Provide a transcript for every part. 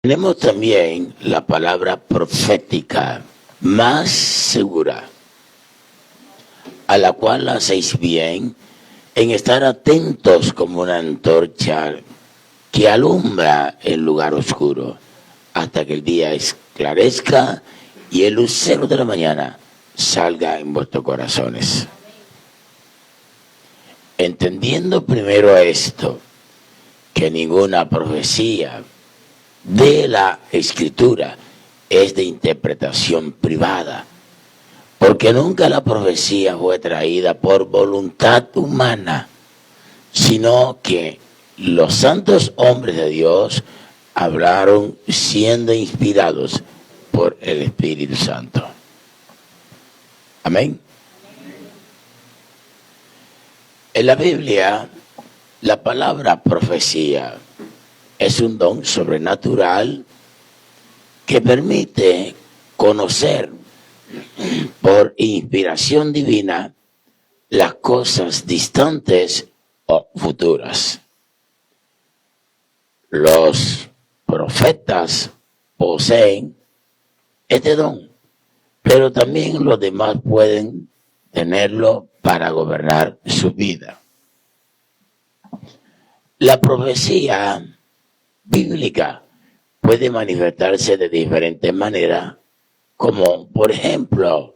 Tenemos también la palabra profética más segura, a la cual hacéis bien en estar atentos como una antorcha que alumbra el lugar oscuro hasta que el día esclarezca y el lucero de la mañana salga en vuestros corazones. Entendiendo primero esto, que ninguna profecía de la Escritura es de interpretación privada, porque nunca la profecía fue traída por voluntad humana, sino que los santos hombres de Dios hablaron siendo inspirados por el Espíritu Santo. Amén. En la Biblia, la palabra profecía es un don sobrenatural que permite conocer por inspiración divina las cosas distantes o futuras. Los profetas poseen este don, pero también los demás pueden tenerlo para gobernar su vida. La profecía bíblica puede manifestarse de diferentes maneras, como por ejemplo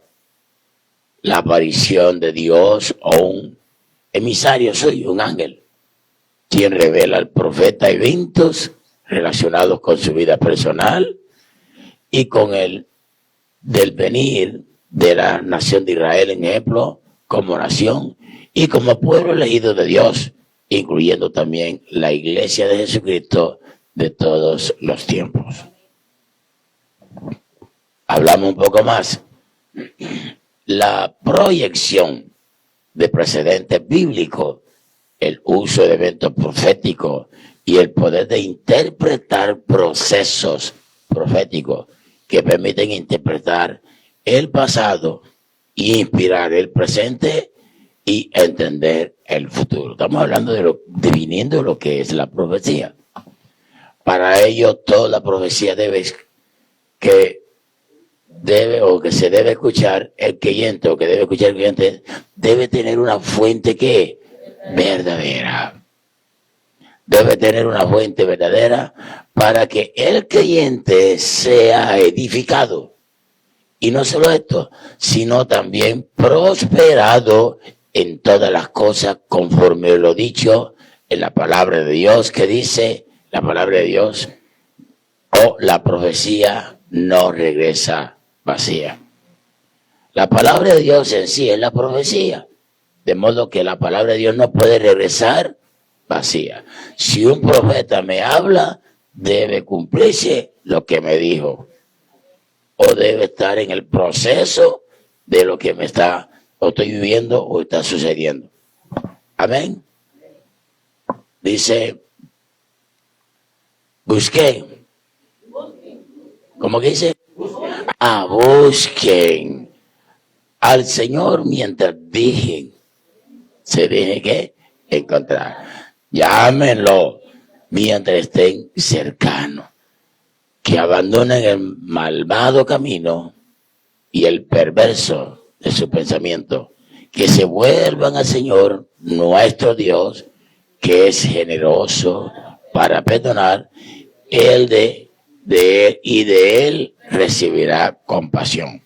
la aparición de Dios o un emisario suyo, un ángel, quien revela al profeta eventos relacionados con su vida personal y con el del venir de la nación de Israel, en ejemplo, como nación y como pueblo elegido de Dios, incluyendo también la iglesia de Jesucristo de todos los tiempos. Hablamos un poco más. La proyección de precedentes bíblicos, el uso de eventos proféticos y el poder de interpretar procesos proféticos que permiten interpretar el pasado e inspirar el presente y entender el futuro. Estamos hablando definiendo lo que es la profecía. Para ello, toda la profecía que se debe escuchar el creyente, o que debe escuchar el creyente, debe tener una fuente que verdadera. Debe tener una fuente verdadera para que el creyente sea edificado. Y no solo esto, sino también prosperado en todas las cosas conforme lo dicho en la palabra de Dios, que dice la palabra de Dios, o la profecía no regresa vacía. La palabra de Dios en sí es la profecía, de modo que la palabra de Dios no puede regresar vacía. Si un profeta me habla, debe cumplirse lo que me dijo, o debe estar en el proceso de lo que estoy viviendo o está sucediendo. Amén. Dice, busqué. ¿Cómo que dice? Busquen al Señor mientras se dejen que encontrar. Llámenlo mientras estén cercanos. Que abandonen el malvado camino y el perverso de su pensamiento. Que se vuelvan al Señor, nuestro Dios, que es generoso para perdonar, y de él recibirá compasión.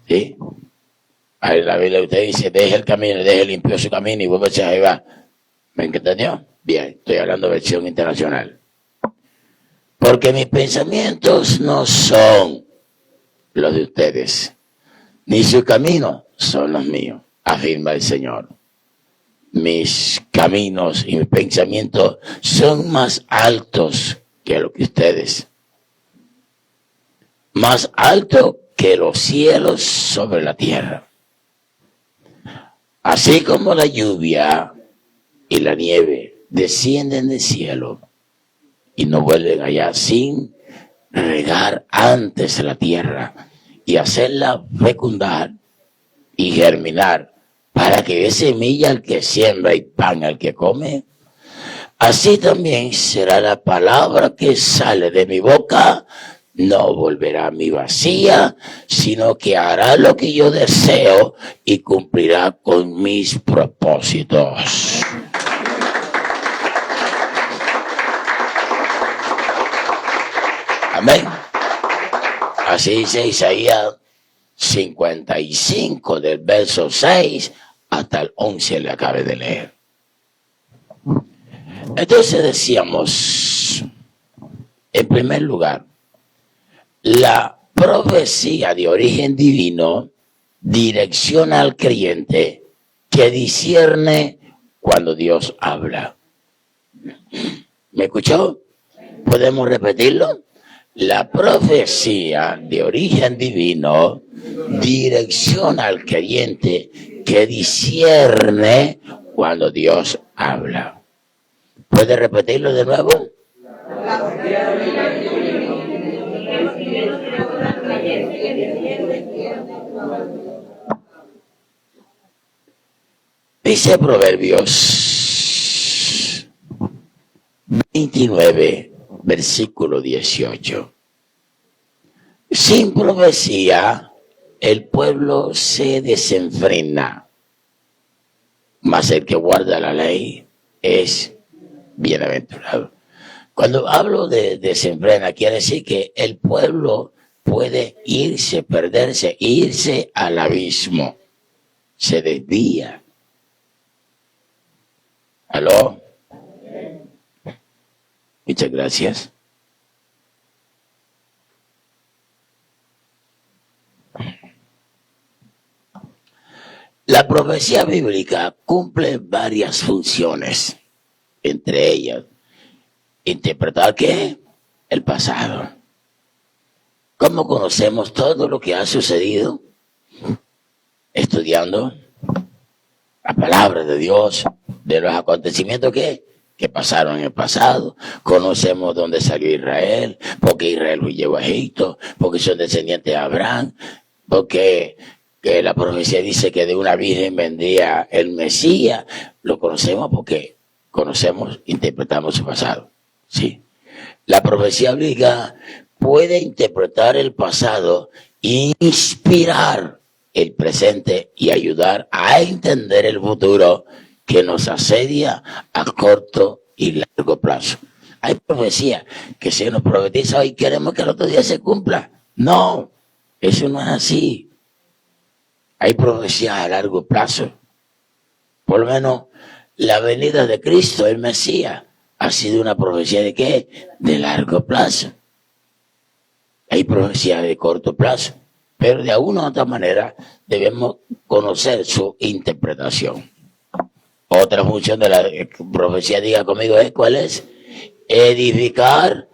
¿Sí? Ahí la Biblia usted dice, deje el camino, deje limpio su camino y vuelve a Jehová. ¿Me entendió? Bien, estoy hablando de versión internacional. Porque mis pensamientos no son los de ustedes, ni sus caminos son los míos, afirma el Señor. Mis caminos y mis pensamientos son más altos que lo que ustedes. Más alto que los cielos sobre la tierra. Así como la lluvia y la nieve descienden del cielo y no vuelven allá sin regar antes la tierra y hacerla fecundar y germinar para que dé semilla al que siembra y pan al que come, así también será la palabra que sale de mi boca. No volverá a mí vacía, sino que hará lo que yo deseo y cumplirá con mis propósitos. Amén. Así dice Isaías 55 del verso 6 hasta el 11 le acabé de leer. Entonces decíamos, en primer lugar, la profecía de origen divino direcciona al creyente que discierne cuando Dios habla. ¿Me escuchó? ¿Podemos repetirlo? La profecía de origen divino direcciona al creyente que discierne cuando Dios habla. ¿Puede repetirlo de nuevo? Dice Proverbios 29, versículo 18. Sin profecía, el pueblo se desenfrena, mas el que guarda la ley es bienaventurado. Cuando hablo de desenfrena, quiere decir que el pueblo puede irse, perderse, irse al abismo. Se desvía. ¿Aló? Muchas gracias. La profecía bíblica cumple varias funciones, entre ellas, interpretar ¿qué? El pasado. ¿Cómo conocemos todo lo que ha sucedido? Estudiando la palabra de Dios, de los acontecimientos que pasaron en el pasado. Conocemos dónde salió Israel, porque Israel huyó a Egipto, porque son descendientes de Abraham, porque que la profecía dice que de una virgen vendría el Mesías. Lo conocemos porque conocemos, interpretamos su pasado. Sí. La profecía bíblica puede interpretar el pasado, inspirar el presente y ayudar a entender el futuro que nos asedia a corto y largo plazo. Hay profecía que se nos profetiza hoy, queremos que el otro día se cumpla. No, eso no es así. Hay profecías a largo plazo. Por lo menos la venida de Cristo, el Mesías, ha sido una profecía de ¿qué? De largo plazo. Hay profecías de corto plazo, pero de alguna u otra manera debemos conocer su interpretación. Otra función de la profecía, diga conmigo, ¿cuál es? Edificar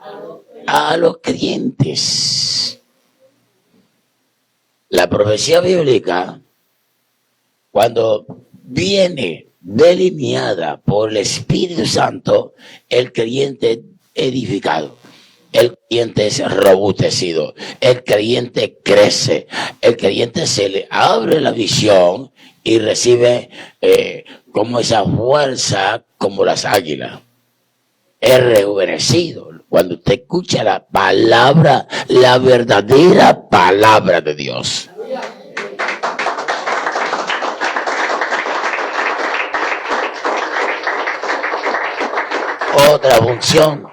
a los creyentes. La profecía bíblica, cuando viene delineada por el Espíritu Santo, el creyente es edificado, el creyente es robustecido, el creyente crece, el creyente se le abre la visión y recibe como esa fuerza como las águilas. Es rejuvenecido cuando usted escucha la palabra, la verdadera palabra de Dios. Otra función,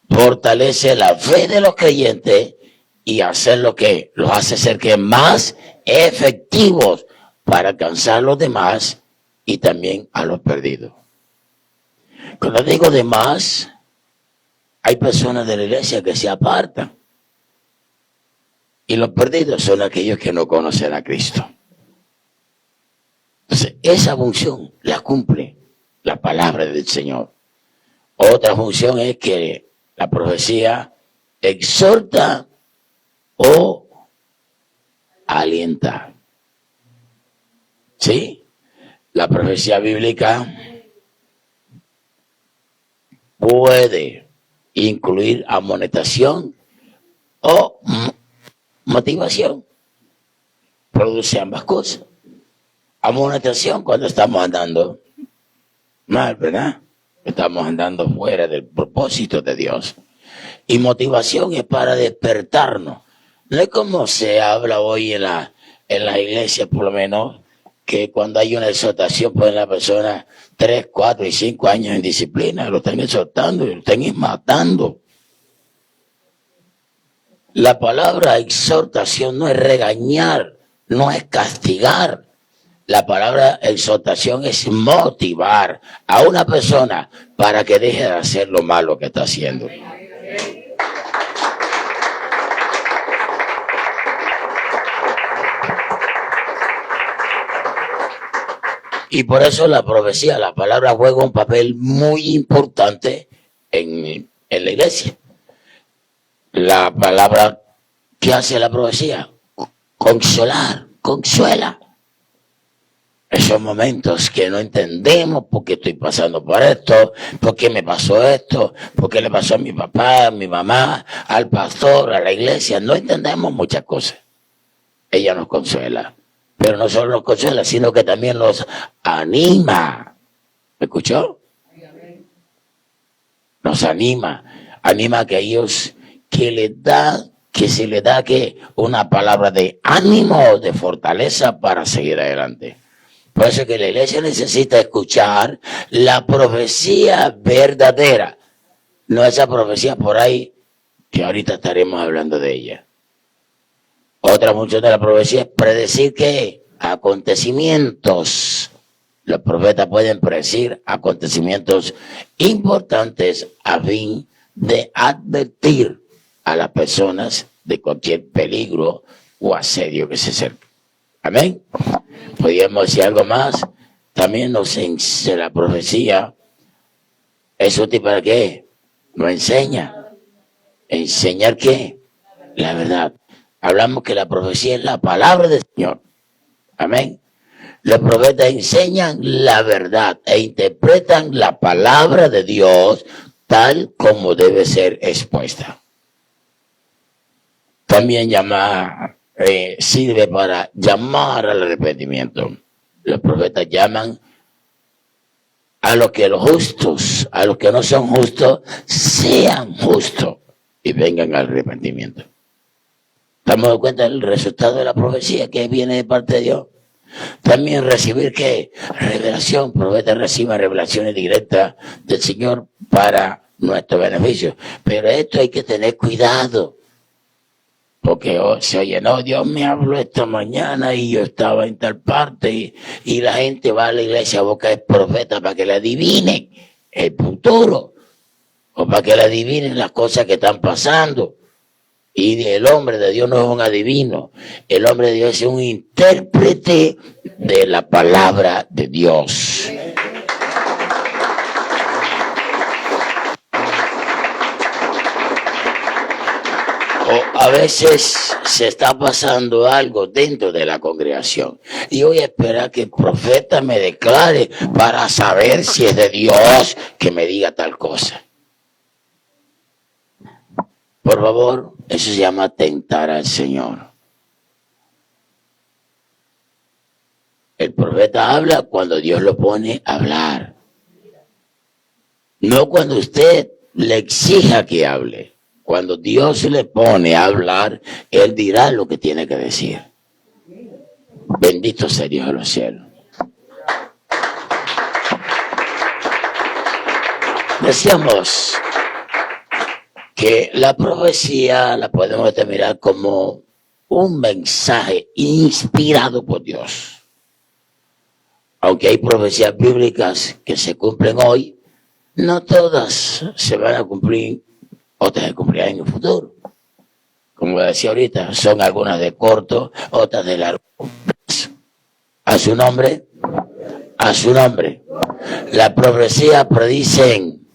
fortalece la fe de los creyentes y hacer lo que los hace ser que más efectivos para alcanzar a los demás y también a los perdidos. Cuando digo demás, hay personas de la iglesia que se apartan y los perdidos son aquellos que no conocen a Cristo. Entonces, esa función la cumple la palabra del Señor. Otra función es que la profecía exhorta o alienta. ¿Sí? La profecía bíblica puede incluir amonestación o motivación. Produce ambas cosas. Amonestación cuando estamos andando mal, ¿verdad? Estamos andando fuera del propósito de Dios. Y motivación es para despertarnos. No es como se habla hoy en la iglesia, por lo menos, que cuando hay una exhortación, pues la persona 3, 4 y 5 años en disciplina, lo están exhortando y lo están matando. La palabra exhortación no es regañar, no es castigar. La palabra exhortación es motivar a una persona para que deje de hacer lo malo que está haciendo. Y por eso la profecía, la palabra juega un papel muy importante en la iglesia. La palabra que hace la profecía, consolar, consuela. Esos momentos que no entendemos por qué estoy pasando por esto, por qué me pasó esto, por qué le pasó a mi papá, a mi mamá, al pastor, a la iglesia. No entendemos muchas cosas. Ella nos consuela. Pero no solo nos consuela, sino que también nos anima. ¿Me escuchó? Nos anima. Anima a aquellos que se les da que una palabra de ánimo, de fortaleza para seguir adelante. Por eso es que la iglesia necesita escuchar la profecía verdadera. No esa profecía por ahí, que ahorita estaremos hablando de ella. Otra función de la profecía es predecir ¿qué? Acontecimientos. Los profetas pueden predecir acontecimientos importantes a fin de advertir a las personas de cualquier peligro o asedio que se acerque. Amén. Podríamos decir algo más. También nos enseña la profecía. ¿Es útil para qué? Nos enseña. ¿Enseñar qué? La verdad. Hablamos que la profecía es la palabra del Señor. Amén. Los profetas enseñan la verdad e interpretan la palabra de Dios tal como debe ser expuesta. También sirve para llamar al arrepentimiento. Los profetas llaman a los que los justos, a los que no son justos, sean justos y vengan al arrepentimiento. ¿Estamos dando cuenta del resultado de la profecía que viene de parte de Dios? También recibir ¿qué? Revelación. Profetas reciben revelaciones directas del Señor para nuestro beneficio. Pero esto hay que tener cuidado. Porque se oye, no, Dios me habló esta mañana y yo estaba en tal parte y la gente va a la iglesia a buscar profeta para que le adivinen el futuro o para que le adivinen las cosas que están pasando. Y el hombre de Dios no es un adivino, el hombre de Dios es un intérprete de la palabra de Dios. O a veces se está pasando algo dentro de la congregación y voy a esperar que el profeta me declare para saber si es de Dios que me diga tal cosa. Por favor, eso se llama tentar al Señor. El profeta habla cuando Dios lo pone a hablar. No cuando usted le exija que hable. Cuando Dios le pone a hablar, Él dirá lo que tiene que decir. Bendito sea Dios de los cielos. Decíamos que la profecía la podemos determinar como un mensaje inspirado por Dios. Aunque hay profecías bíblicas que se cumplen hoy, no todas se van a cumplir, otras se cumplirán en el futuro. Como decía ahorita, son algunas de corto, otras de largo plazo. A su nombre, a su nombre. Las profecías predicen,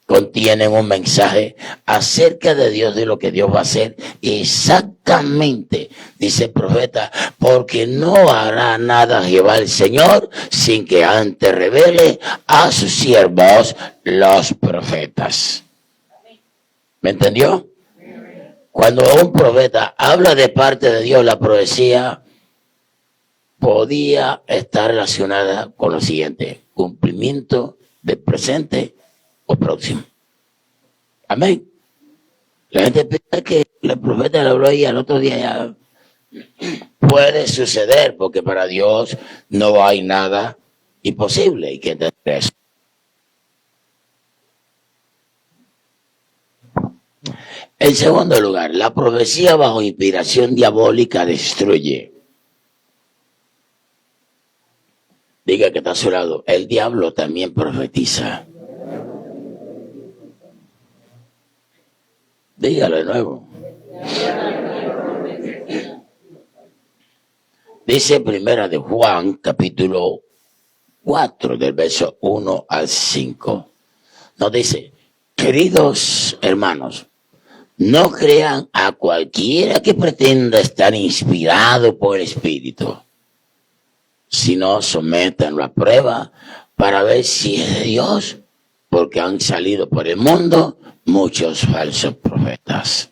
contienen un mensaje acerca de Dios, de lo que Dios va a hacer exactamente, dice el profeta, porque no hará nada Jehová el Señor sin que antes revele a sus siervos los profetas. ¿Me entendió? Cuando un profeta habla de parte de Dios, la profecía podía estar relacionada con lo siguiente: cumplimiento del presente o próximo. Amén. La gente piensa que el profeta lo habló y al otro día ya puede suceder, porque para Dios no hay nada imposible. Hay que entender eso. En segundo lugar, la profecía bajo inspiración diabólica destruye. Diga que está a su lado. El diablo también profetiza. Dígalo de nuevo. Dice primera de Juan, capítulo 4, del verso 1 al 5. Nos dice, queridos hermanos, no crean a cualquiera que pretenda estar inspirado por el Espíritu, sino sométanlo a prueba para ver si es de Dios, porque han salido por el mundo muchos falsos profetas.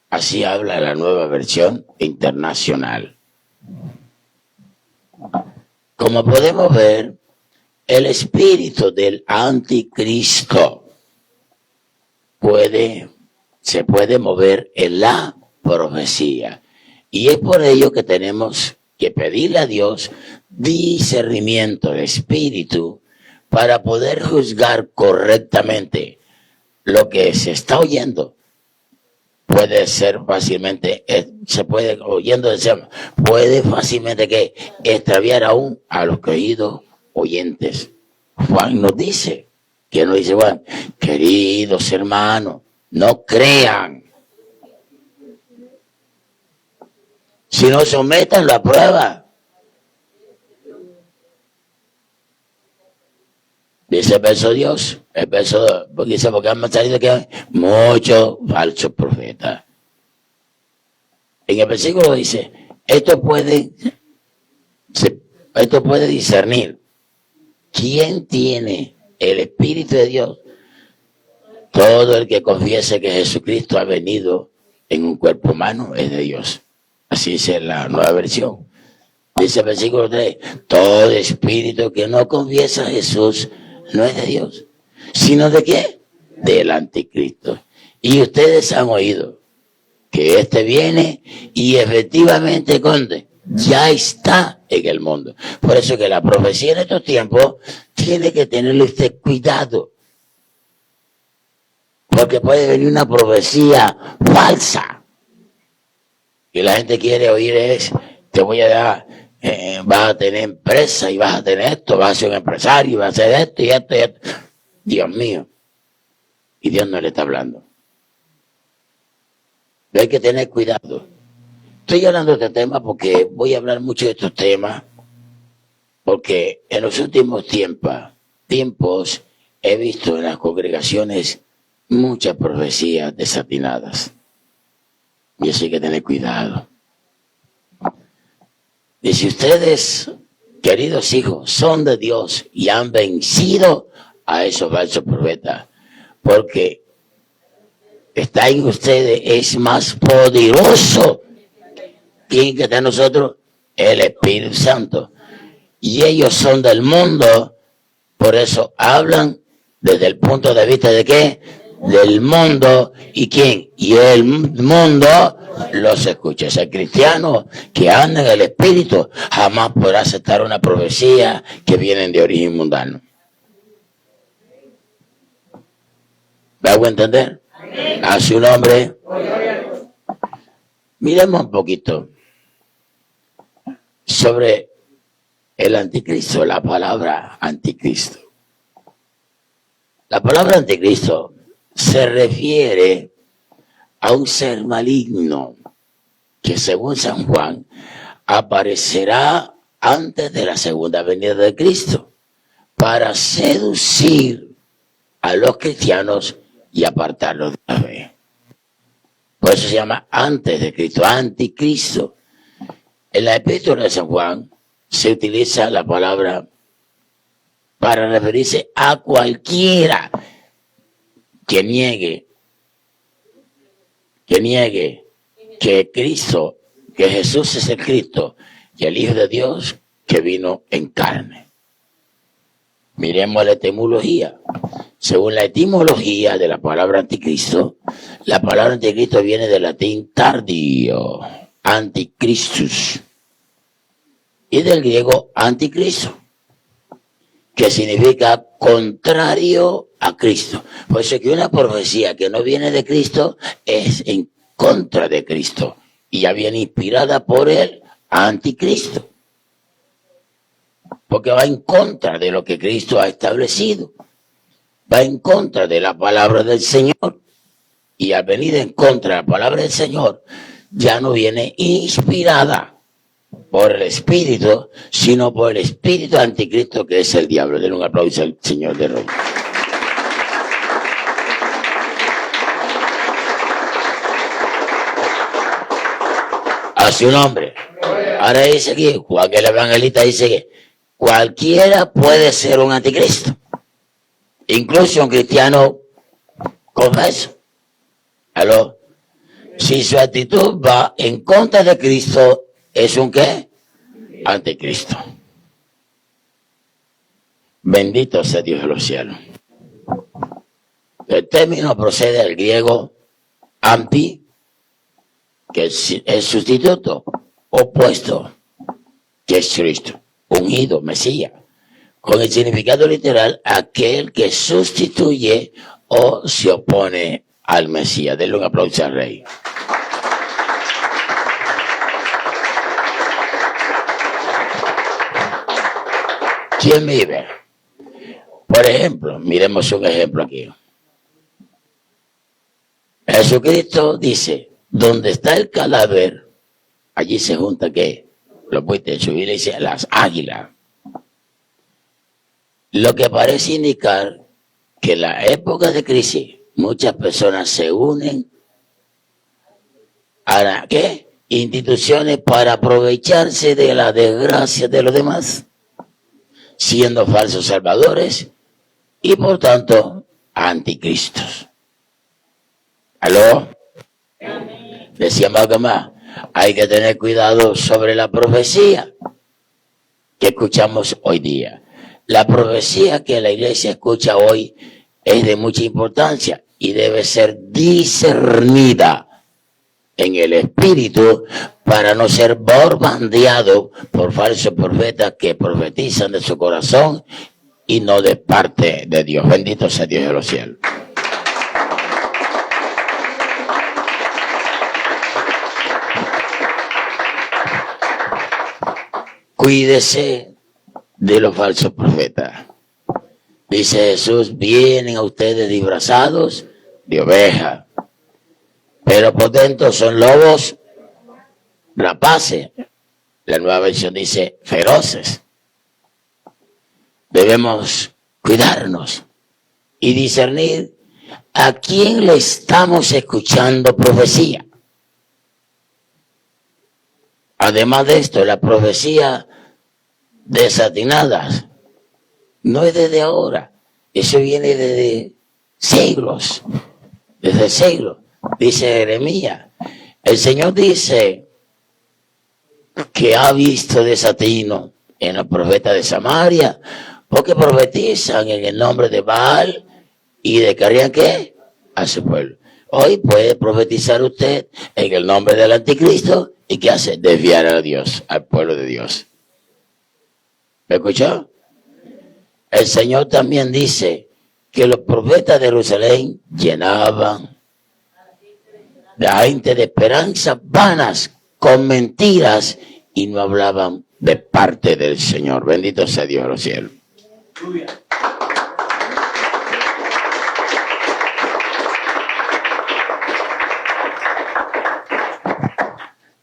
Así habla la Nueva Versión Internacional. Como podemos ver, el espíritu del anticristo se puede mover en la profecía. Y es por ello que tenemos que pedirle a Dios discernimiento de espíritu para poder juzgar correctamente lo que se está oyendo. Puede ser fácilmente, se puede, puede fácilmente que extraviar aún a los queridos oyentes. Juan nos dice, que nos dice Juan, queridos hermanos, no crean, sino sometan la prueba. Dice el verso Dios, el verso, porque dice, porque han salido que muchos falsos profetas. En el versículo dice, esto puede discernir quién tiene el Espíritu de Dios. Todo el que confiese que Jesucristo ha venido en un cuerpo humano es de Dios. Así dice la Nueva Versión. Dice el versículo 3, todo espíritu que no confiesa a Jesús no es de Dios, sino ¿de qué? Del anticristo. Y ustedes han oído que este viene y efectivamente, conde, ya está en el mundo. Por eso que la profecía en estos tiempos tiene que tenerle usted cuidado, porque puede venir una profecía falsa y la gente quiere oír te voy a dar, vas a tener empresa y vas a tener esto, vas a ser un empresario y vas a hacer esto y esto y esto. Dios mío, y Dios no le está hablando. Pero hay que tener cuidado. Estoy hablando de este tema porque voy a hablar mucho de estos temas, porque en los últimos tiempos he visto en las congregaciones muchas profecías desatinadas. Y eso hay que tener cuidado. Y si ustedes, queridos hijos, son de Dios y han vencido a esos falsos profetas, porque está en ustedes, es más poderoso. ¿Quién que está en nosotros? El Espíritu Santo. Y ellos son del mundo, por eso hablan desde el punto de vista de ¿qué? Del mundo. ¿Y quién? Y el mundo los escucha. Ese cristiano que anda en el Espíritu jamás podrá aceptar una profecía que viene de origen mundano. ¿Me hago entender? Amén. A su nombre. Miremos un poquito sobre el anticristo, la palabra anticristo. La palabra anticristo se refiere a un ser maligno que, según San Juan, aparecerá antes de la segunda venida de Cristo para seducir a los cristianos y apartarlos de la fe. Por eso se llama antes de Cristo, anticristo. En la epístola de San Juan se utiliza la palabra para referirse a cualquiera que niegue que Cristo, que Jesús es el Cristo y el Hijo de Dios que vino en carne. Miremos la etimología. Según la etimología de la palabra anticristo, la palabra anticristo viene del latín tardío, anticristus, y del griego anticristo, que significa contrario a Cristo. Por eso es que una profecía que no viene de Cristo es en contra de Cristo, y ya viene inspirada por el anticristo, porque va en contra de lo que Cristo ha establecido, va en contra de la palabra del Señor, y al venir en contra de la palabra del Señor, ya no viene inspirada por el Espíritu, sino por el Espíritu anticristo, que es el diablo. Denle un aplauso al Señor de Reyes. A su nombre. Ahora dice aquí, Juan el Evangelista dice que cualquiera puede ser un anticristo, incluso un cristiano confeso. ¿Aló? Si su actitud va en contra de Cristo, ¿es un qué? Anticristo. Bendito sea Dios de los cielos. El término procede del griego anti, que es el sustituto opuesto, que es Cristo, ungido, Mesías, con el significado literal, aquel que sustituye o se opone al Mesías. Denle un aplauso al Rey. ¿Quién vive? Por ejemplo, miremos un ejemplo aquí. Jesucristo dice, donde está el cadáver, allí se junta, ¿qué? Lo puede subir y dice, las águilas. Lo que parece indicar que en la época de crisis, muchas personas se unen a ¿qué? Instituciones para aprovecharse de la desgracia de los demás, siendo falsos salvadores y por tanto anticristos. ¿Aló? Decíamos algo más. Hay que tener cuidado sobre la profecía que escuchamos hoy día. La profecía que la iglesia escucha hoy es de mucha importancia y debe ser discernida en el espíritu para no ser bombardeado por falsos profetas que profetizan de su corazón y no de parte de Dios. Bendito sea Dios de los cielos. Cuídese de los falsos profetas. Dice Jesús, vienen a ustedes disfrazados de oveja, pero por dentro son lobos rapaces. La nueva versión dice feroces. Debemos cuidarnos y discernir a quién le estamos escuchando profecía. Además de esto, la profecía desatinadas no es desde ahora, eso viene desde siglos, desde siglos. Dice Jeremías, el Señor dice que ha visto desatino en los profetas de Samaria, porque profetizan en el nombre de Baal y dedicarían ¿qué? A su pueblo. Hoy puede profetizar usted en el nombre del anticristo y ¿qué hace? Desviar a Dios, al pueblo de Dios. ¿Me escuchó? El Señor también dice que los profetas de Jerusalén llenaban la gente de esperanzas vanas con mentiras y no hablaban de parte del Señor. Bendito sea Dios de los cielos.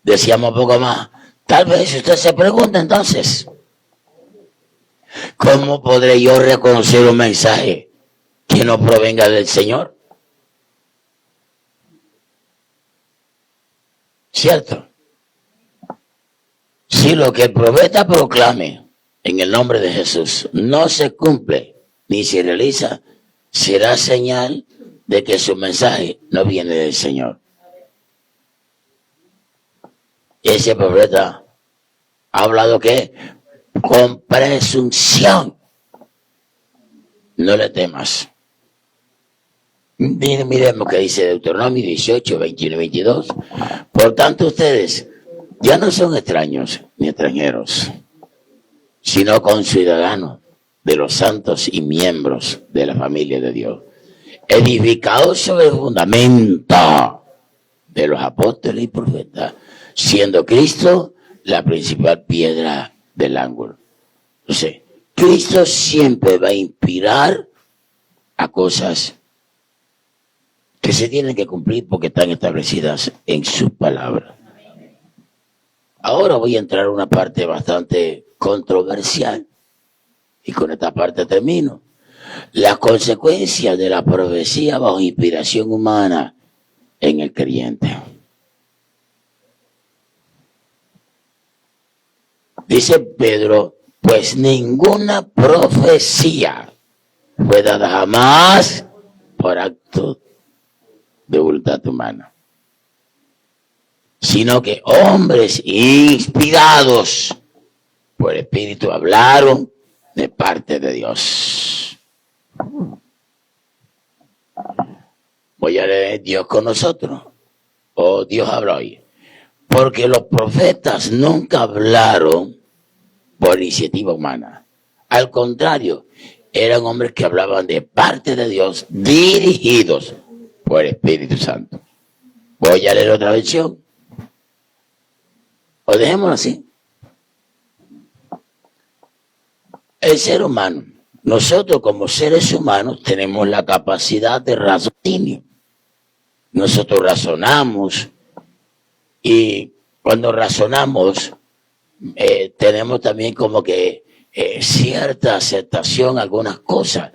Decíamos poco más. Tal vez usted se pregunta entonces, ¿cómo podré yo reconocer un mensaje que no provenga del Señor? ¿Cierto? Si lo que el profeta proclame en el nombre de Jesús no se cumple ni se realiza, será señal de que su mensaje no viene del Señor. Ese profeta ha hablado ¿qué? Con presunción. no le temas. Miremos que dice Deuteronomio 18, 21 y 22. Por tanto, ustedes ya no son extraños ni extranjeros, sino conciudadanos de los santos y miembros de la familia de Dios, edificados sobre el fundamento de los apóstoles y profetas, siendo Cristo la principal piedra del ángulo. Entonces, Cristo siempre va a inspirar a cosas que se tienen que cumplir porque están establecidas en su palabra. Ahora voy a entrar a una parte bastante controversial y con esta parte termino. Las consecuencias de la profecía bajo inspiración humana en el creyente. Dice Pedro, pues ninguna profecía fue dada jamás por acto de voluntad humana, sino que hombres inspirados por el Espíritu hablaron de parte de Dios. Voy a leer Dios con nosotros, o Dios habla hoy, porque los profetas nunca hablaron por iniciativa humana. Al contrario, eran hombres que hablaban de parte de Dios, dirigidos por el Espíritu Santo. Voy a leer otra versión. O dejémoslo así. El ser humano, nosotros como seres humanos tenemos la capacidad de raciocinio. Nosotros razonamos y cuando razonamos tenemos también como que cierta aceptación a algunas cosas.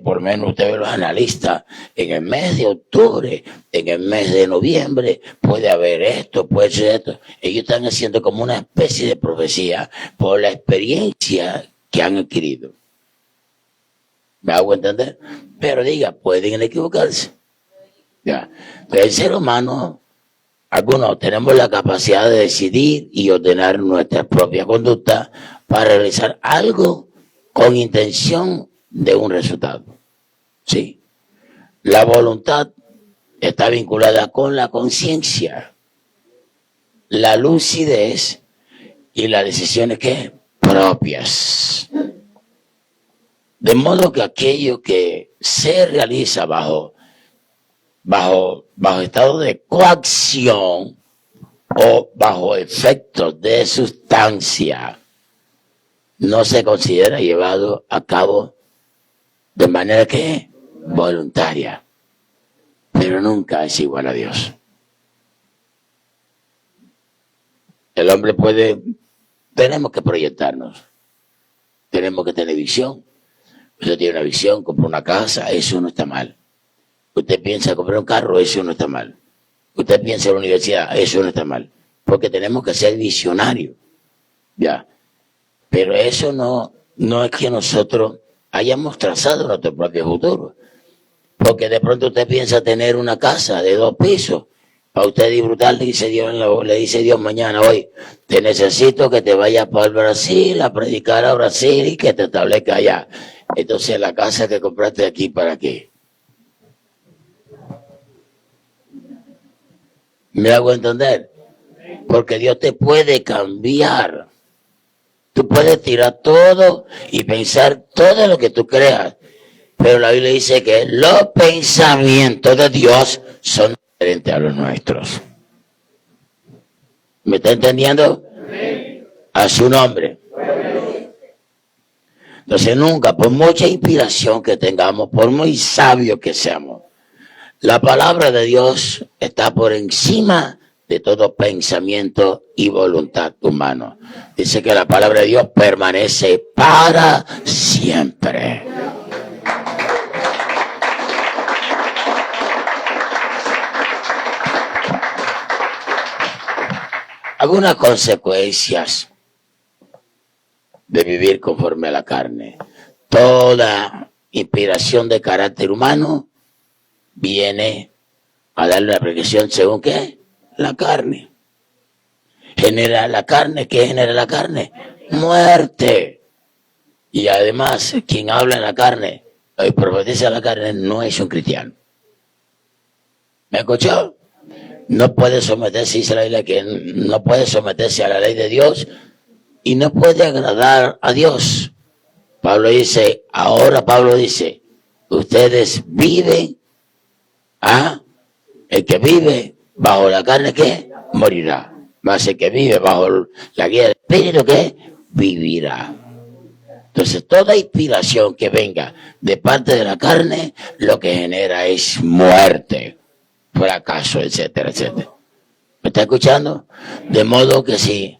Por lo menos usted ve los analistas, en el mes de octubre, en el mes de noviembre, puede haber esto, puede ser esto. Ellos están haciendo como una especie de profecía por la experiencia que han adquirido. ¿Me hago entender? Pero diga, pueden equivocarse. Ya. Pero el ser humano, algunos tenemos la capacidad de decidir y ordenar nuestra propia conducta para realizar algo con intención de un resultado. Sí. La voluntad está vinculada con la conciencia, la lucidez y las decisiones que propias. De modo que aquello que se realiza bajo estado de coacción o bajo efectos de sustancia no se considera llevado a cabo de manera que voluntaria, pero nunca es igual a Dios. El hombre tenemos que proyectarnos, tenemos que tener visión. Usted tiene una visión, compra una casa, eso no está mal. Usted piensa comprar un carro, eso no está mal. Usted piensa en la universidad, eso no está mal. Porque tenemos que ser visionarios, ya. Pero eso no es que nosotros hayamos trazado nuestro propio futuro. Porque de pronto usted piensa tener una casa de 2 pisos. Para usted disfrutar, le dice Dios mañana, hoy, te necesito que te vayas para el Brasil a predicar a Brasil y que te establezca allá. Entonces, la casa que compraste aquí, ¿para qué? ¿Me hago entender? Porque Dios te puede cambiar. Tú puedes tirar todo y pensar todo lo que tú creas. Pero la Biblia dice que los pensamientos de Dios son diferentes a los nuestros. ¿Me está entendiendo? A su nombre. Entonces nunca, por mucha inspiración que tengamos, por muy sabios que seamos, la palabra de Dios está por encima de todo pensamiento y voluntad humano. Dice que la palabra de Dios permanece para siempre. Algunas consecuencias de vivir conforme a la carne. Toda inspiración de carácter humano viene a darle una aplicación según ¿qué? La carne. Genera la carne. ¿Qué genera la carne? Muerte. Y además, quien habla en la carne y profetiza la carne no es un cristiano. ¿Me escuchó? No puede someterse, dice la Biblia, que no puede someterse a la ley de Dios y no puede agradar a Dios. Pablo dice, ustedes viven, el que vive bajo la carne, ¿qué? Morirá. Mas el que vive bajo la guía del Espíritu, ¿qué? Vivirá. Entonces, toda inspiración que venga de parte de la carne, lo que genera es muerte, fracaso, etcétera, etcétera. ¿Me está escuchando? De modo que si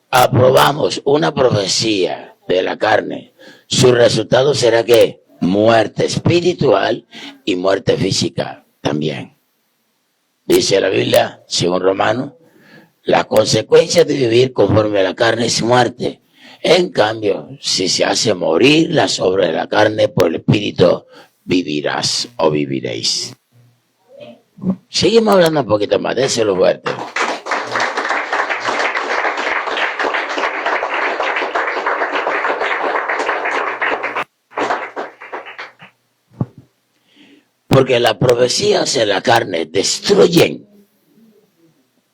aprobamos una profecía de la carne, su resultado será que muerte espiritual y muerte física también. Dice la Biblia, según Romanos, la consecuencia de vivir conforme a la carne es muerte. En cambio, si se hace morir las obras de la carne por el Espíritu, vivirás o viviréis. Seguimos hablando un poquito más, déselo fuerte. Porque las profecías en la carne destruyen.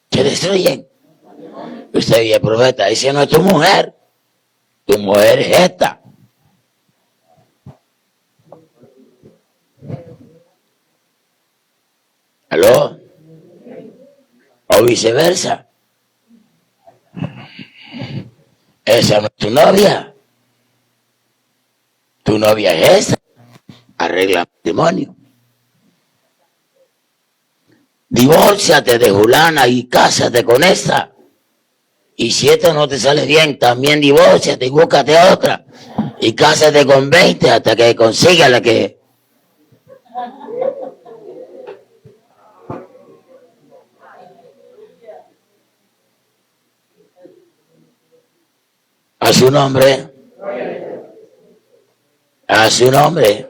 ¿Qué destruyen? Usted y el profeta dice, no es tu mujer es esta. ¿Aló? O viceversa. Esa no es tu novia. Tu novia es esa. Arregla matrimonio. Divórciate de Julana y cásate con esta. Y si esto no te sale bien, también divórciate y búscate otra. Y cásate con 20 hasta que consiga la que... A su nombre. A su nombre.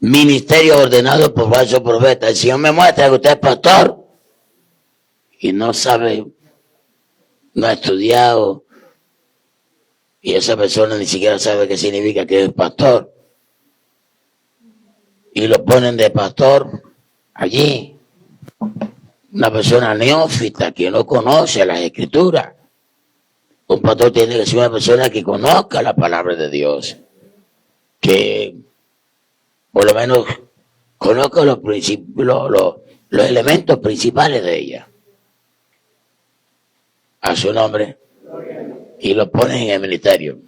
Ministerio ordenado por falso profeta. El Señor me muestra que usted es pastor y no sabe, no ha estudiado, y esa persona ni siquiera sabe qué significa que es pastor. Y lo ponen de pastor allí. Una persona neófita que no conoce las escrituras. Un pastor tiene que ser una persona que conozca la palabra de Dios, que por lo menos conozca los elementos principales de ella. A su nombre. Y lo ponen en el ministerio.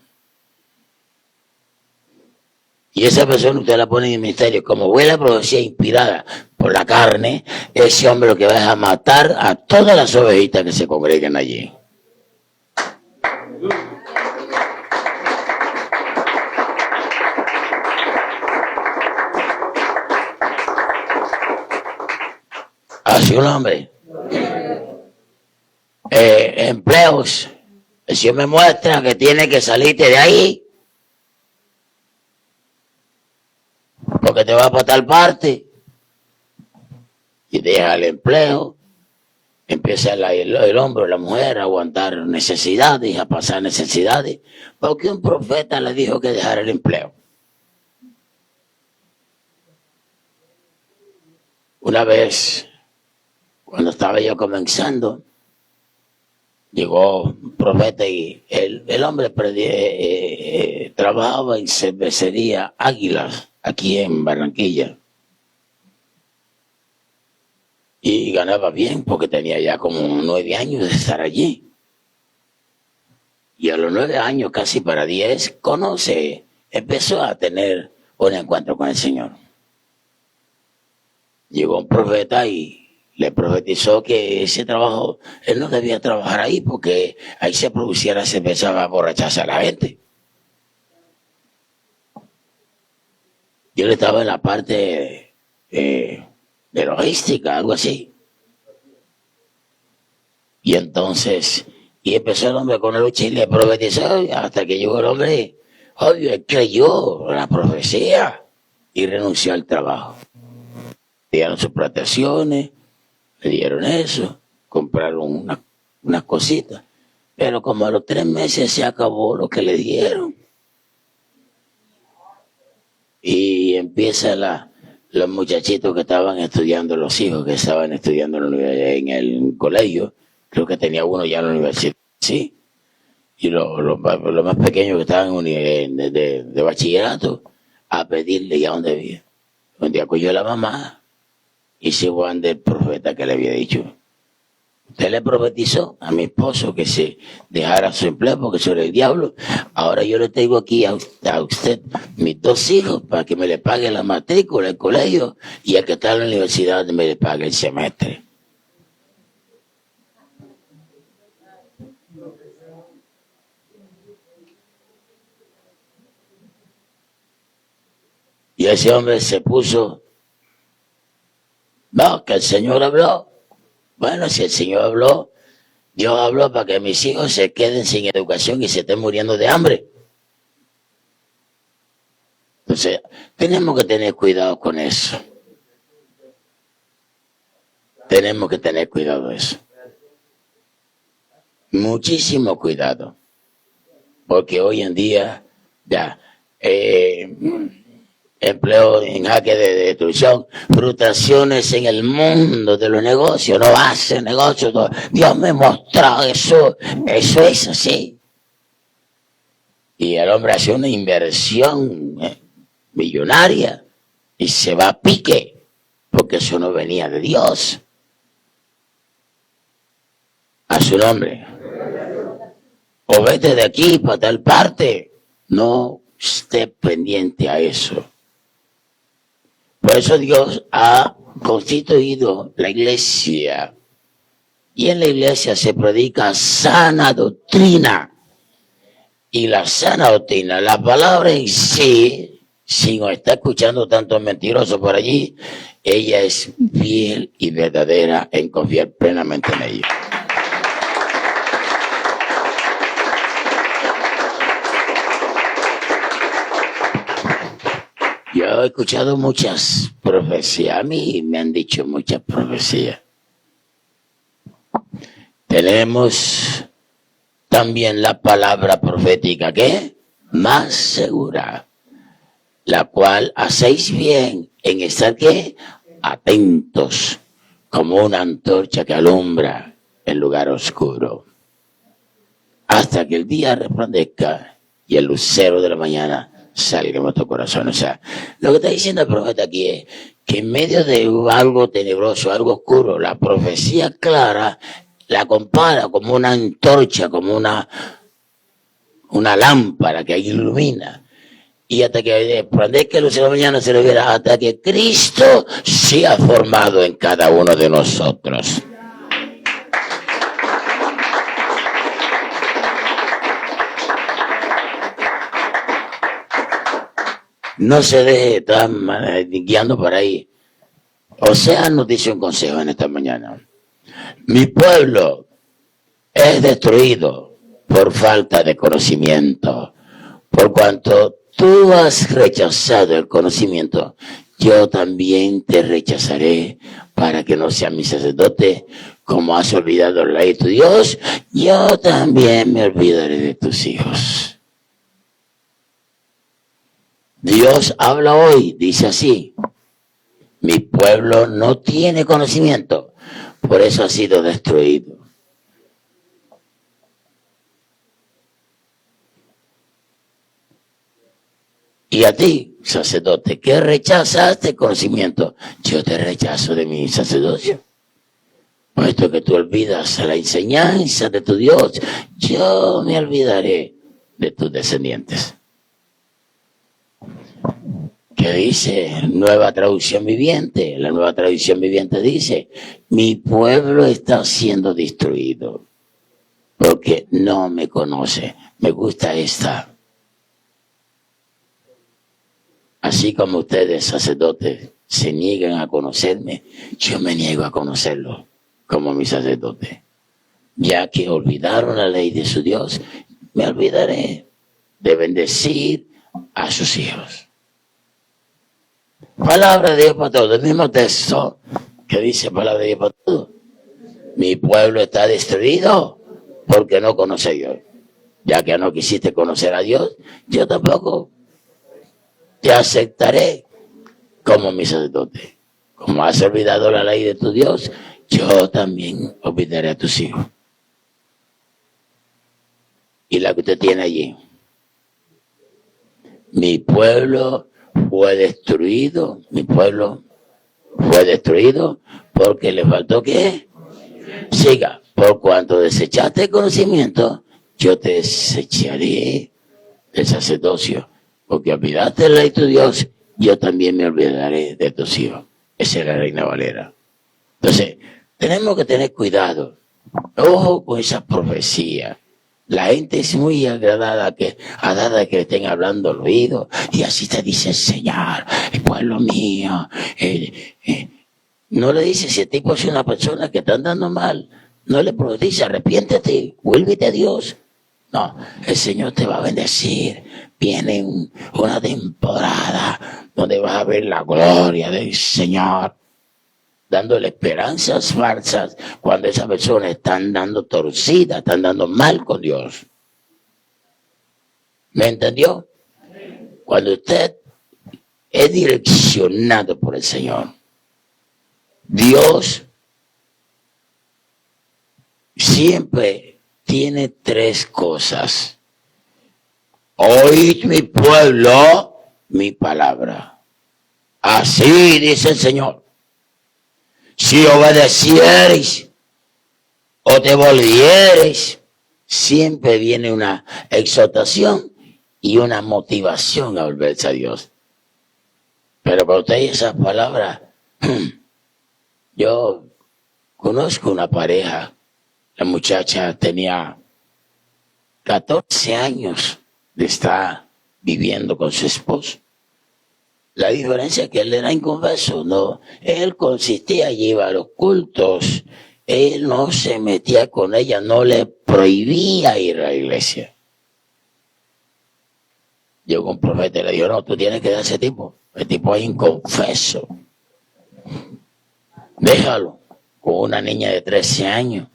Y esa persona usted la pone en el ministerio. Como fue la profecía inspirada por la carne, ese hombre lo que va es a matar a todas las ovejitas que se congregan allí. A su nombre. Empleos. El Señor me muestra que tiene que salirte de ahí porque te va para tal parte y deja el empleo. Empieza el hombre, la mujer a aguantar necesidades, a pasar necesidades, porque un profeta le dijo que dejara el empleo. Una vez, cuando estaba yo comenzando, llegó un profeta y el hombre trabajaba en cervecería Águilas, aquí en Barranquilla. Y ganaba bien porque tenía ya como 9 años de estar allí. Y a los 9 años, casi para 10, empezó a tener un encuentro con el Señor. Llegó un profeta y le profetizó que ese trabajo, él no debía trabajar ahí porque ahí se empezaba a borracharse a la gente. Yo estaba en la parte de logística, algo así. Y entonces, empezó el hombre con la lucha y le profetizó hasta que llegó el hombre. Obvio, él creyó la profecía y renunció al trabajo. Le dieron sus protecciones, le dieron eso, compraron unas cositas Pero como a los 3 meses se acabó lo que le dieron. Y empieza los muchachitos que estaban estudiando, los hijos que estaban estudiando en el colegio, creo que tenía uno ya en la universidad, ¿sí? Y los más pequeños que estaban de bachillerato, a pedirle ya dónde había. Donde acudió la mamá y se fue del profeta que le había dicho. Usted le profetizó a mi esposo que se dejara su empleo porque eso era el diablo. Ahora yo le traigo aquí a usted mis 2 hijos para que me le pague la matrícula, el colegio, y a que está en la universidad me le pague el semestre. Y ese hombre se puso, no, que el Señor habló. Bueno, si el Señor habló, Dios habló para que mis hijos se queden sin educación y se estén muriendo de hambre. Entonces, tenemos que tener cuidado con eso. Tenemos que tener cuidado de eso. Muchísimo cuidado. Porque hoy en día, ya, empleo en jaque de destrucción, frustraciones en el mundo de los negocios, no hace negocios, no. Dios me mostró eso es así. Y el hombre hace una inversión millonaria y se va a pique, porque eso no venía de Dios. A su nombre. O vete de aquí para tal parte, no esté pendiente a eso. Por eso Dios ha constituido la iglesia. Y en la iglesia se predica sana doctrina. Y la sana doctrina, la palabra en sí, si no está escuchando tantos mentirosos por allí, ella es fiel y verdadera en confiar plenamente en ella. Yo he escuchado muchas profecías, a mí me han dicho muchas profecías. Tenemos también la palabra profética, ¿qué? Más segura, la cual hacéis bien en estar, ¿qué? Atentos, como una antorcha que alumbra el lugar oscuro, hasta que el día resplandezca y el lucero de la mañana salga en nuestro corazón. O sea, lo que está diciendo el profeta aquí es que en medio de algo tenebroso, algo oscuro, la profecía clara la compara como una antorcha, como una lámpara que ilumina. Y hasta que resplandezca el lucero de la mañana se lo verá, hasta que Cristo sea formado en cada uno de nosotros. No se deje estar guiando por ahí. Oseas nos dice un consejo en esta mañana. Mi pueblo es destruido por falta de conocimiento. Por cuanto tú has rechazado el conocimiento, yo también te rechazaré para que no seas mi sacerdote. Como has olvidado la ley de tu Dios, yo también me olvidaré de tus hijos. Dios habla hoy, dice así, mi pueblo no tiene conocimiento, por eso ha sido destruido. Y a ti, sacerdote, que rechazaste el conocimiento, yo te rechazo de mi sacerdocio. Puesto que tú olvidas la enseñanza de tu Dios, yo me olvidaré de tus descendientes. Que dice Nueva Traducción Viviente. La Nueva Traducción Viviente dice, mi pueblo está siendo destruido porque no me conoce. Me gusta esta. Así como ustedes, sacerdotes, se niegan a conocerme, yo me niego a conocerlo como mi sacerdote. Ya que olvidaron la ley de su Dios, me olvidaré de bendecir a sus hijos. Palabra de Dios para todos, el mismo texto que dice palabra de Dios para todos. Mi pueblo está destruido porque no conoce a Dios. Ya que no quisiste conocer a Dios, yo tampoco te aceptaré como mi sacerdote. Como has olvidado la ley de tu Dios, yo también olvidaré a tus hijos. Y la que usted tiene allí. Mi pueblo fue destruido, porque le faltó ¿qué? Siga, por cuanto desechaste el conocimiento, yo te desecharé del sacerdocio, porque olvidaste la ley de tu Dios, yo también me olvidaré de tus hijos. Esa es la Reina Valera. Entonces, tenemos que tener cuidado. Ojo con esas profecías. La gente es muy agradada que le estén hablando al oído, y así te dice el Señor, el pueblo mío. No le dice, si el tipo es una persona que está andando mal, no le dice, arrepiéntete, vuélvete a Dios. No, el Señor te va a bendecir. Viene una temporada donde vas a ver la gloria del Señor, dándole esperanzas falsas cuando esas personas están dando torcidas, están dando mal con Dios. ¿Me entendió? Cuando usted es direccionado por el Señor, Dios siempre tiene tres cosas. Oíd mi pueblo, mi palabra. Así dice el Señor. Si obedeciereis o te volviereis, siempre viene una exhortación y una motivación a volverse a Dios. Pero para usted esas palabras, yo conozco una pareja, la muchacha tenía 14 años de estar viviendo con su esposo. La diferencia es que él era inconverso, no. Él consistía, iba a los cultos, él no se metía con ella, no le prohibía ir a la iglesia. Llegó un profeta y le dijo, no, tú tienes que dar a ese tipo. El tipo es inconfeso. Déjalo. Con una niña de 13 años,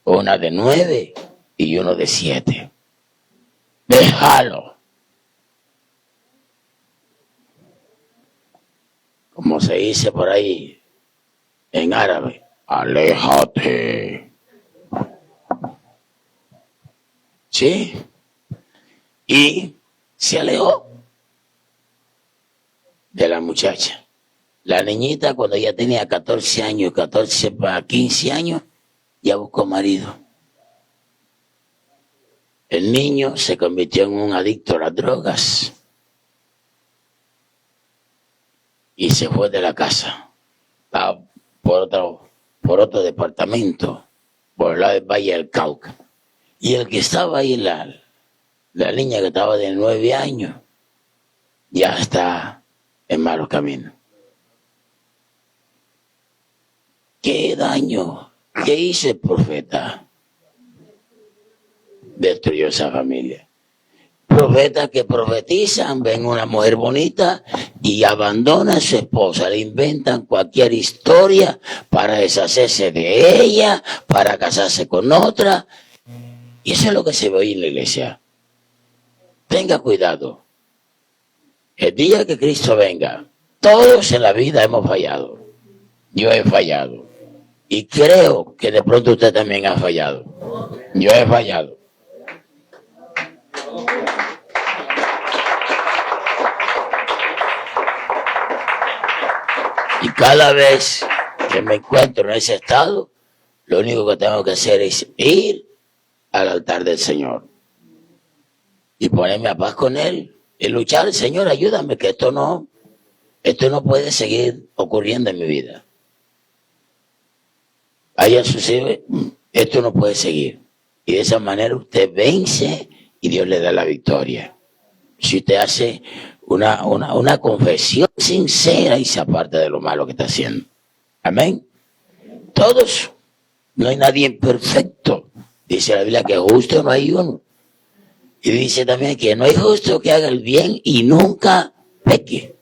una de 9 y uno de 7. Déjalo. Como se dice por ahí en árabe, aléjate. ¿Sí? Y se alejó de la muchacha. La niñita, cuando ya tenía 14 años, 14 para 15 años, ya buscó marido. El niño se convirtió en un adicto a las drogas y se fue de la casa por otro departamento, por el lado del Valle del Cauca. Y el que estaba ahí, la niña que estaba de 9 años, ya está en malos caminos. ¿Qué daño? ¿Qué hizo el profeta? Destruyó esa familia. Profetas que profetizan, ven una mujer bonita y abandonan a su esposa, le inventan cualquier historia para deshacerse de ella, para casarse con otra. Y eso es lo que se ve hoy en la iglesia. Tenga cuidado. El día que Cristo venga, todos en la vida hemos fallado. Yo he fallado. Y creo que de pronto usted también ha fallado. Yo he fallado. Y cada vez que me encuentro en ese estado, lo único que tengo que hacer es ir al altar del Señor y ponerme a paz con Él y luchar. Señor, ayúdame, que esto no puede seguir ocurriendo en mi vida. Haya sucedido, esto no puede seguir. Y de esa manera usted vence y Dios le da la victoria. Si usted hace una confesión sincera y se aparta de lo malo que está haciendo. Amén. Todos, no hay nadie perfecto. Dice la Biblia que justo no hay uno. Y dice también que no hay justo que haga el bien y nunca peque.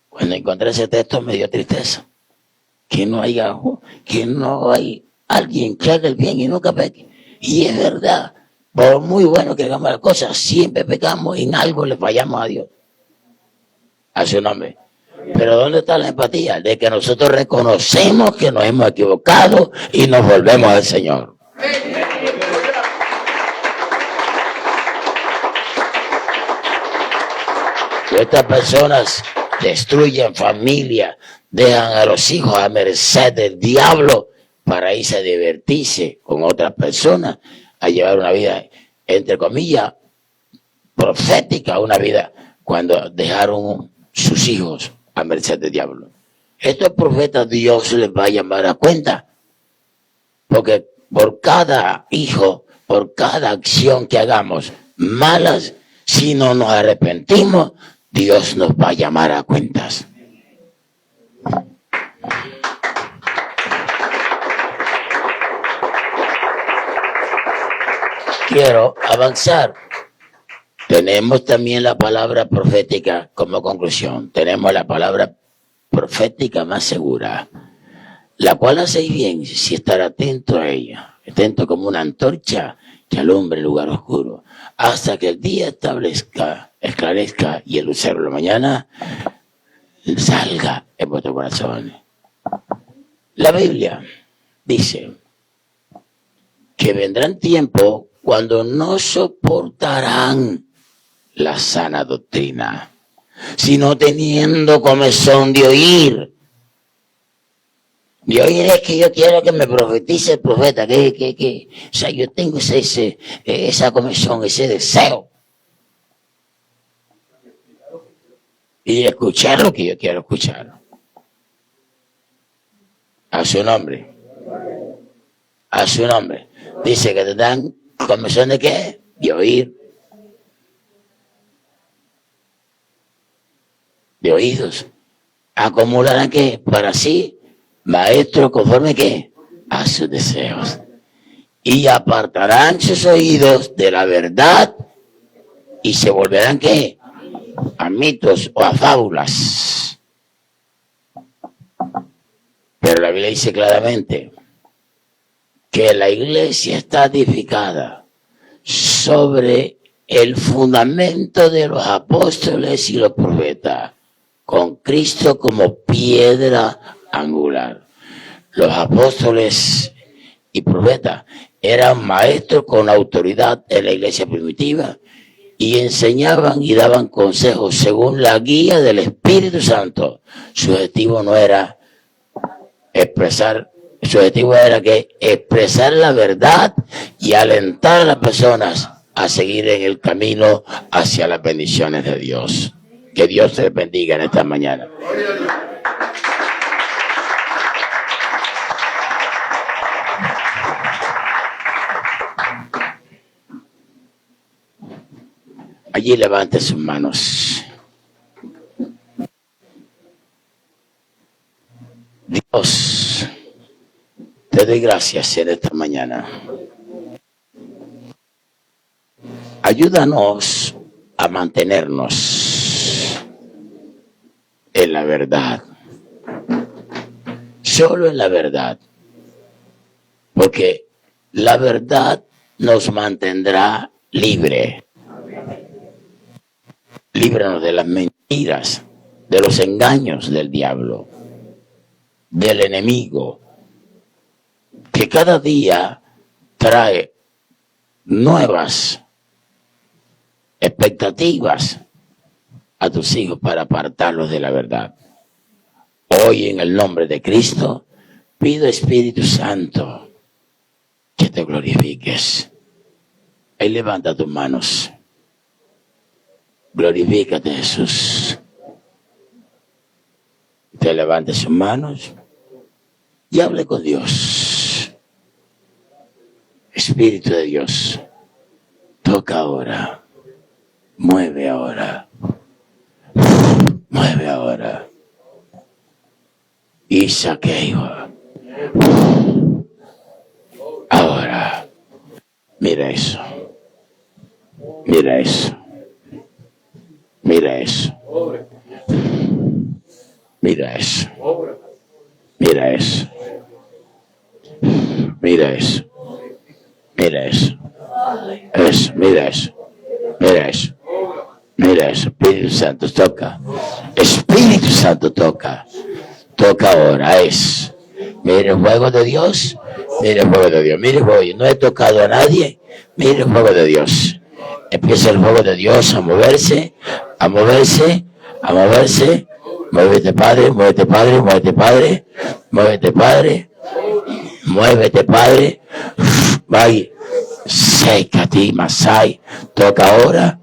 Cuando encontré ese texto me dio tristeza. Que no hay alguien que haga el bien y nunca peque. Y es verdad, por muy bueno que hagamos las cosas, siempre pecamos y en algo le fallamos a Dios. A su nombre. Pero ¿dónde está la empatía? De que nosotros reconocemos que nos hemos equivocado y nos volvemos al Señor. Estas personas destruyen familia, dejan a los hijos a merced del diablo para irse a divertirse con otras personas, a llevar una vida, entre comillas, profética, una vida cuando dejaron sus hijos a merced del diablo. Estos profetas Dios les va a llamar a cuenta, porque por cada hijo, por cada acción que hagamos malas, si no nos arrepentimos, Dios nos va a llamar a cuentas. Quiero avanzar. Tenemos también la palabra profética como conclusión. Tenemos la palabra profética más segura, la cual hacéis bien si estar atento a ella, atento como una antorcha que alumbre el lugar oscuro, hasta que el día esclarezca y el lucero de la mañana salga en vuestros corazones. La Biblia dice que vendrán tiempos cuando no soportarán la sana doctrina, sino teniendo comezón de oír. De oír es que yo quiero que me profetice el profeta, o sea, yo tengo esa comezón, ese deseo. Y escuchar lo que yo quiero escuchar. A su nombre. A su nombre. Dice que te dan comezón de qué? De oír. De oídos. ¿Acumularán qué? Para sí, maestros conforme qué? A sus deseos. Y apartarán sus oídos de la verdad y se volverán qué? A mitos o a fábulas. Pero la Biblia dice claramente que la iglesia está edificada sobre el fundamento de los apóstoles y los profetas, con Cristo como piedra angular. Los apóstoles y profetas eran maestros con autoridad en la iglesia primitiva y enseñaban y daban consejos según la guía del Espíritu Santo. Su objetivo no era expresar, su objetivo era que expresar la verdad y alentar a las personas a seguir en el camino hacia las bendiciones de Dios. Que Dios te bendiga en esta mañana. Allí levante sus manos. Dios, te doy gracias en esta mañana. Ayúdanos a mantenernos en la verdad. Solo en la verdad. Porque la verdad nos mantendrá libre. Líbranos de las mentiras, de los engaños del diablo, del enemigo, que cada día trae nuevas expectativas a tus hijos para apartarlos de la verdad. Hoy, en el nombre de Cristo, pido, Espíritu Santo, que te glorifiques. Ahí levanta tus manos. Glorifícate, Jesús. Te levante sus manos y hable con Dios. Espíritu de Dios, toca ahora. Mueve ahora. Mueve ahora. Y saqueo. Ahora. Mira eso. Mira eso. Mira eso. Mira eso. Mira eso. mira eso. Mira eso. Eso, mira eso. Mira eso. Mira eso. Espíritu Santo, toca. Espíritu Santo, toca. Toca ahora, eso. Mire el fuego de Dios. Mire el fuego de Dios. Mire el fuego de Dios. No he tocado a nadie. Mire el fuego de Dios. Empieza el fuego de Dios a moverse, a moverse, a moverse. Muévete, Padre, muévete, Padre, muévete, Padre, muévete, Padre, muévete, Padre. Vaya, sécate, Masai. Toca ahora,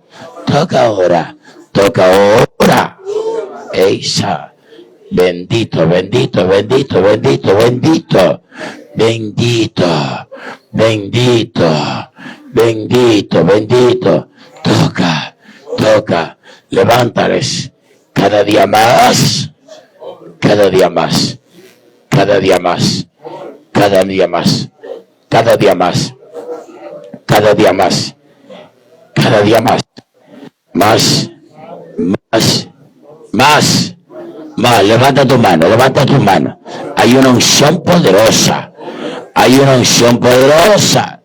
toca ahora, toca ahora. Eisa. Bendito, bendito, bendito, bendito, bendito, bendito, bendito, bendito, bendito. Toca, toca, levántales cada día más, cada día más, cada día más, cada día más, cada día más, cada día más, cada día más, más, más, más. Más, levanta tu mano, levanta tu mano. Hay una unción poderosa. Hay una unción poderosa.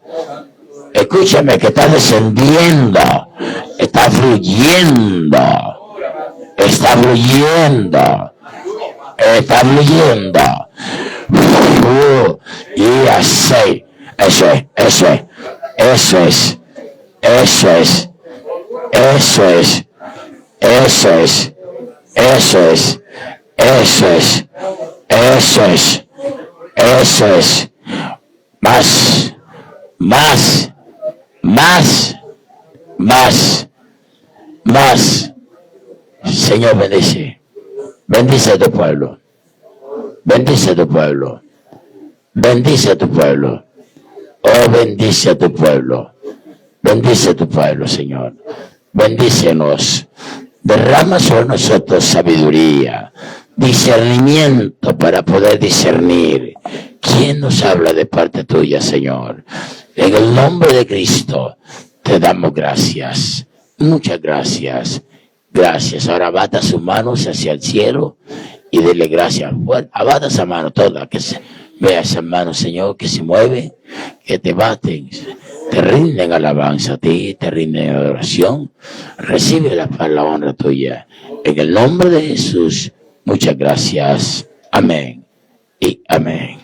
Escúchame que está descendiendo. Está fluyendo. Está fluyendo. Está fluyendo. Y así. Eso es, eso es. Eso es. Eso es. Eso es. Eso es. Eso es. Eso es, eso es, eso es. Más, más, más, más, más. Señor, bendice. Bendice a tu pueblo. Bendice a tu pueblo. Bendice a tu pueblo. Oh, bendice a tu pueblo. Bendice a tu pueblo, Señor. Bendícenos. Derrama sobre nosotros sabiduría, discernimiento para poder discernir quién nos habla de parte tuya, Señor. En el nombre de Cristo te damos gracias. Muchas gracias. Gracias. Ahora bata sus manos hacia el cielo y dele gracias. Bueno, abata esa mano toda, que se vea esa mano, Señor, que se mueve, que te baten. Te rinden alabanza a ti, te rinden adoración. Recibe la honra tuya. En el nombre de Jesús, muchas gracias. Amén y amén.